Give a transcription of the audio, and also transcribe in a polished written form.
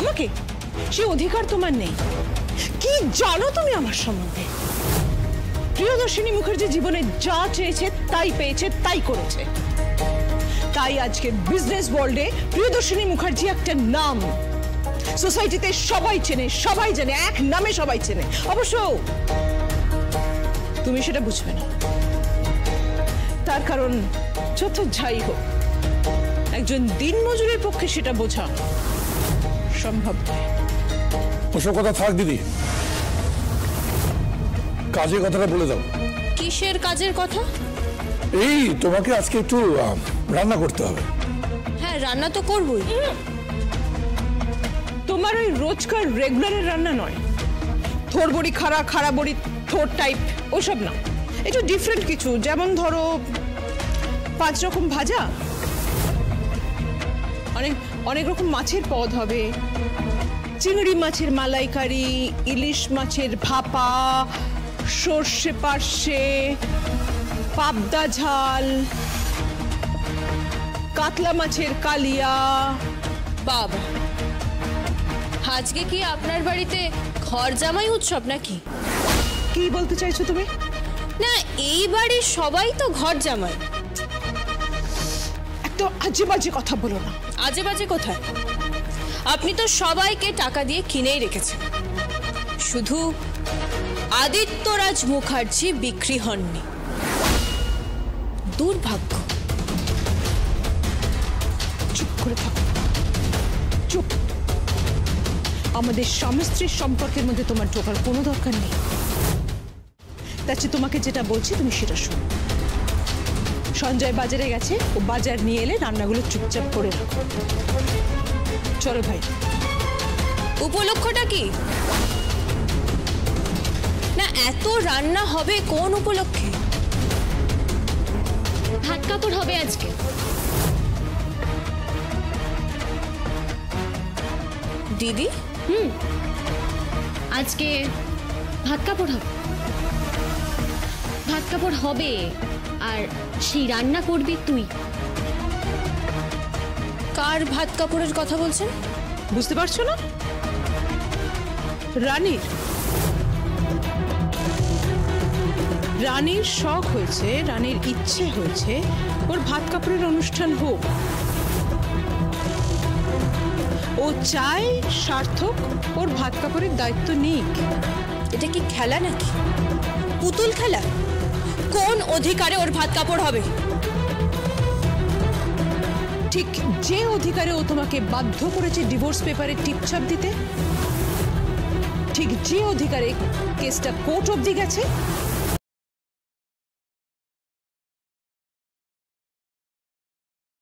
আমাকে সে অধিকার তোমার নেই। কি জানো তুমি আমার সম্বন্ধে? প্রিয়দর্শিনী মুখার্জি জীবনে যা চেয়েছে তাই পেয়েছে, তাই করেছে। তাই আজকে বিজনেস ওয়ার্ল্ডে প্রিয়দর্শিনী মুখার্জি একটা নাম। সোসাইটিতে সবাই চেনে, সবাই জানে, এক নামে সবাই চেনে। অবশ্য তুমি সেটা বুঝবে না, তার কারণ যত যাই হোক একজন দিনমজুরের পক্ষে সেটা বোঝা সম্ভব নয়। ওসব কথা থাক দিদি, কাজের কথাটা বলে দাও। কিসের কাজের কথা? এই তোমাকে আজকে একটু রান্না করতে হবে। হ্যাঁ, রান্না তো করবই। তোমার ওই রোজকার রেগুলারের রান্না নয়, থোর বড়ি খাড়া, খাড়া বড়ি থোর টাইপ, ওসব না। একটু ডিফারেন্ট কিছু, যেমন ধরো 5 রকম ভাজা, অনেক রকম মাছের পদ হবে, চিংড়ি মাছের মালাইকারি, ইলিশ মাছের ভাপা, সর্ষে পার্শে, পাবদা ঝাল, কাতলা মাছের কালিয়া। বাবা, আজকে কি আপনার বাড়িতে ঘর জামাই উৎসব নাকি? কি বলতে চাইছো তুমি? না, এই বাড়ির সবাই তো ঘর জামাই। একটা আজে বাজে কথা বলো না। আজে বাজে কোথায়? আপনি তো সবাইকে টাকা দিয়ে কিনেই রেখেছেন, শুধু আদিত্যরাজ মুখার্জি বিক্রি হননি। দুর্ভাগ্য। চুপ করে থাকো, চুপ। আমাদের স্বামী স্ত্রীর সম্পর্কের মধ্যে তোমার ঢোকার কোনো দরকার নেই। তাই তোমাকে যেটা বলছি তুমি সেটা শোনো। সঞ্জয় বাজারে গেছে, ও বাজার নিয়ে এলে রান্নাগুলো চুপচাপ করে রাখো। চলো ভাই। উপলক্ষটা কি? না, এত রান্না হবে কোন উপলক্ষে? ভাত কাপড় হবে আজকে। দিদি, আজকে ভাত কাপড় হবে। ভাত কাপড় হবে আর সেই রান্না করবি তুই। কার ভাত কাপড়ের কথা বলছেন? বুঝতে পারছো না? রানীর শখ হয়েছে, রানীর ইচ্ছে হয়েছে ওর ভাত কাপড়ের অনুষ্ঠান হোক। ও চায় সার্থক ওর ভাত কাপড়ের দায়িত্ব নিক। এটা কি খেলা নাকি? পুতুল খেলা? কোন অধিকারে ওর ভাত কাপড় হবে? ঠিক যে অধিকারে ও তোমাকে বাধ্য করেছে ডিভোর্স পেপারে টিপছাপ দিতে, ঠিক যে অধিকারে কেসটা কোর্ট অবধি গেছে,